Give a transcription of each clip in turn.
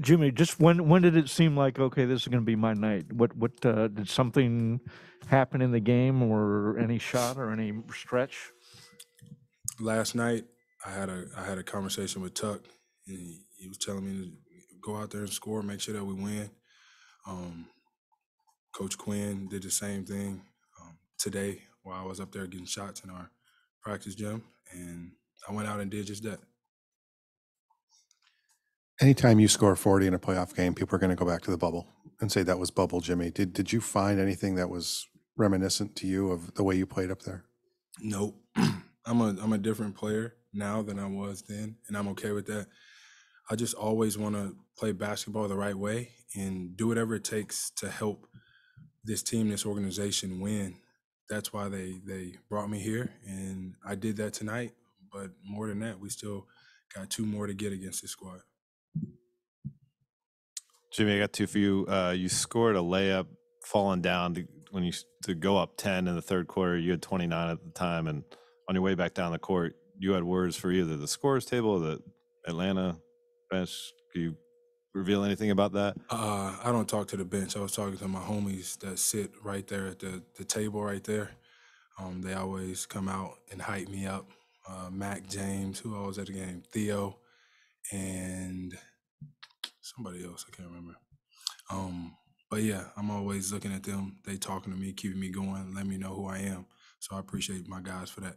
Jimmy, just when did it seem like, okay, this is going to be my night? What did something happen in the game, or any shot or any stretch? Last night, I had a conversation with Tuck, and he was telling me to go out there and score, make sure that we win. Um, Coach Quinn did the same thing today while I was up there getting shots in our practice gym, and I went out and did just that. Anytime you score 40 in a playoff game, people are going to go back to the bubble and say that was bubble Jimmy. Did you find anything that was reminiscent to you of the way you played up there? Nope. I'm a different player now than I was then, and I'm okay with that. I just always want to play basketball the right way and do whatever it takes to help this team, this organization win. That's why they brought me here, and I did that tonight. But more than that, we still got two more to get against this squad. Jimmy, I got two for you. You scored a layup falling down to go up 10 in the third quarter. You had 29 at the time, and on your way back down the court, you had words for either the scorers table or the Atlanta bench. Can you reveal anything about that? I don't talk to the bench. I was talking to my homies that sit right there at the table right there. They always come out and hype me up. Mac James, who I was at the game, Theo, and somebody else, I can't remember. But yeah, I'm always looking at them. They talking to me, keeping me going, letting me know who I am. So I appreciate my guys for that.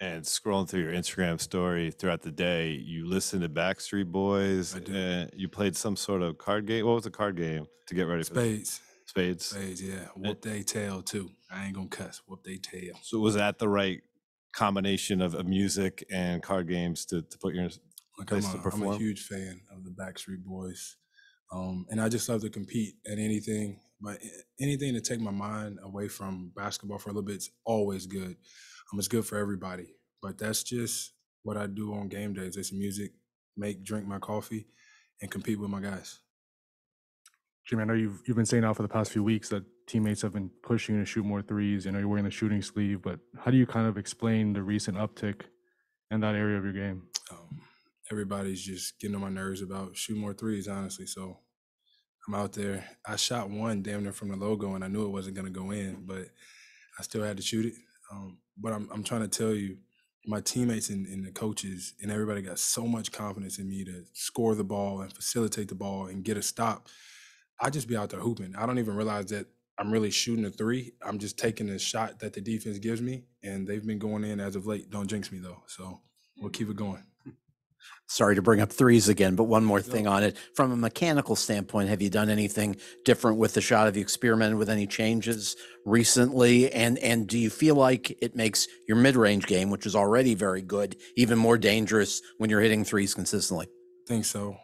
And scrolling through your Instagram story throughout the day, you listened to Backstreet Boys. I do. And you played some sort of card game. What was the card game to get ready for Spades. Spades? Spades, yeah. Whoop they tail too. I ain't gonna cuss. Whoop they tail. So was that the right combination of music and card games to put your Like place to I'm perform? a huge fan of the Backstreet Boys, and I just love to compete at anything. But anything to take my mind away from basketball for a little bit is always good. It's good for everybody. But that's just what I do on game days. It's music, drink my coffee, and compete with my guys. Jimmy, I know you've been saying now for the past few weeks that teammates have been pushing you to shoot more threes. I know you're wearing the shooting sleeve, but how do you kind of explain the recent uptick in that area of your game? Everybody's just getting on my nerves about shooting more threes, honestly. So I'm out there. I shot one damn near from the logo, and I knew it wasn't going to go in, but I still had to shoot it. But I'm trying to tell you, my teammates and the coaches and everybody got so much confidence in me to score the ball and facilitate the ball and get a stop. I just be out there hooping. I don't even realize that I'm really shooting a three. I'm just taking the shot that the defense gives me, and they've been going in as of late. Don't jinx me though. So we'll keep it going. Sorry to bring up threes again, but one more thing on it. From a mechanical standpoint, have you done anything different with the shot? Have you experimented with any changes recently? And do you feel like it makes your mid-range game, which is already very good, even more dangerous when you're hitting threes consistently? I think so.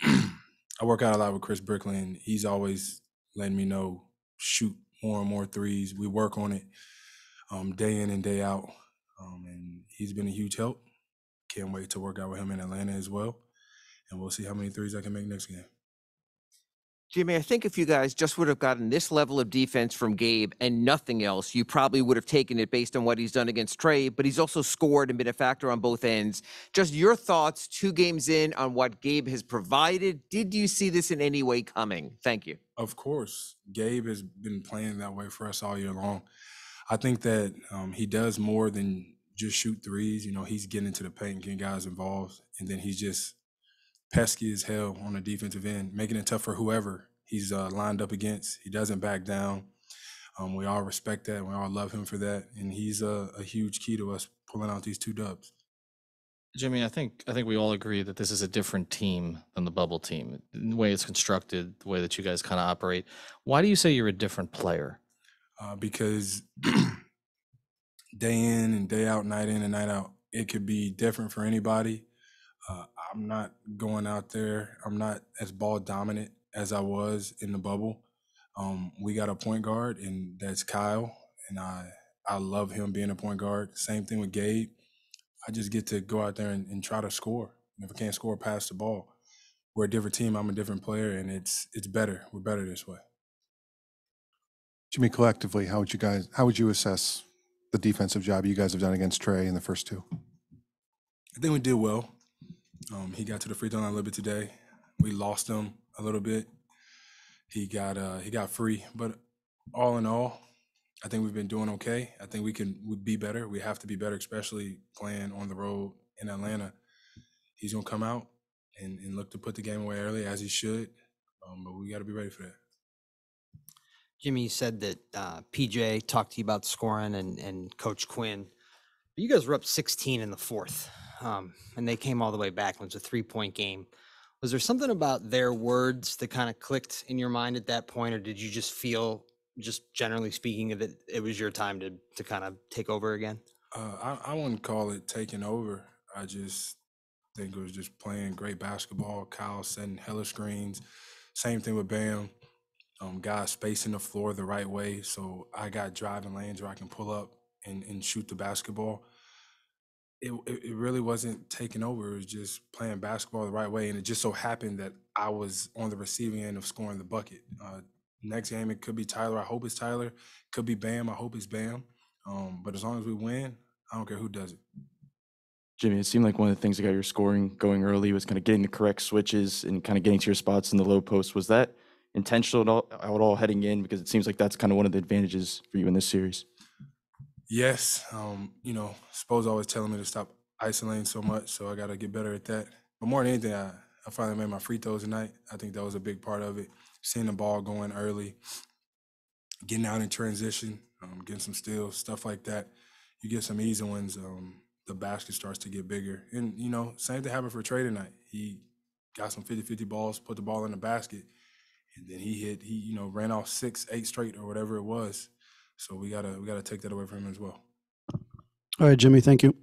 I work out a lot with Chris Brickley, and he's always letting me know, shoot more and more threes. We work on it day in and day out, and he's been a huge help. Can't wait to work out with him in Atlanta as well, and we'll see how many threes I can make next game. Jimmy, I think if you guys just would have gotten this level of defense from Gabe and nothing else, you probably would have taken it based on what he's done against Trey, but he's also scored and been a factor on both ends. Just your thoughts 2 games in on what Gabe has provided. Did you see this in any way coming? Thank you. Of course, Gabe has been playing that way for us all year long. I think that he does more than just shoot threes. You know, he's getting into the paint, getting guys involved, and then he's just pesky as hell on the defensive end, making it tough for whoever he's lined up against. He doesn't back down. We all respect that. We all love him for that, and he's a huge key to us pulling out these 2 dubs. Jimmy, I think we all agree that this is a different team than the bubble team. The way it's constructed, the way that you guys kind of operate. Why do you say you're a different player? Because day in and day out, night in and night out, it could be different for anybody. I'm not going out there. I'm not as ball dominant as I was in the bubble. We got a point guard, and that's Kyle, and I love him being a point guard. Same thing with Gabe. I just get to go out there and try to score. And if I can't score, pass the ball. We're a different team. I'm a different player, and it's better. We're better this way. Jimmy, collectively, how would you assess the defensive job you guys have done against Trey in the first 2? I think we did well. He got to the free throw line a little bit today. we lost him a little bit. He got free, but all in all, I think we've been doing okay. I think we'd be better. We have to be better, especially playing on the road in Atlanta. He's gonna come out and look to put the game away early, as he should. But we got to be ready for that. Jimmy, you said that PJ talked to you about scoring and Coach Quinn. You guys were up 16 in the fourth, and they came all the way back. It was a 3-point game. Was there something about their words that kind of clicked in your mind at that point, or did you just feel, just generally speaking, that it was your time to kind of take over again? I wouldn't call it taking over. I just think it was just playing great basketball. Kyle setting hella screens. Same thing with Bam. Guys spacing the floor the right way. So I got driving lanes where I can pull up and shoot the basketball. It really wasn't taking over. It was just playing basketball the right way. And it just so happened that I was on the receiving end of scoring the bucket. Next game, it could be Tyler. I hope it's Tyler. Could be Bam. I hope it's Bam. But as long as we win, I don't care who does it. Jimmy, it seemed like one of the things that got your scoring going early was kind of getting the correct switches and kind of getting to your spots in the low post. Was that intentional at all heading in? Because it seems like that's kind of one of the advantages for you in this series. Yes. Spo's always telling me to stop isolating so much, so I got to get better at that. But more than anything, I finally made my free throws tonight. I think that was a big part of it. Seeing the ball going early, getting out in transition, getting some steals, stuff like that. You get some easy ones, the basket starts to get bigger. And, same thing happened for Trey tonight. He got some 50-50 balls, put the ball in the basket, and then he ran off 6-8 straight or whatever it was. So we gotta take that away from him as well. All right, Jimmy, thank you.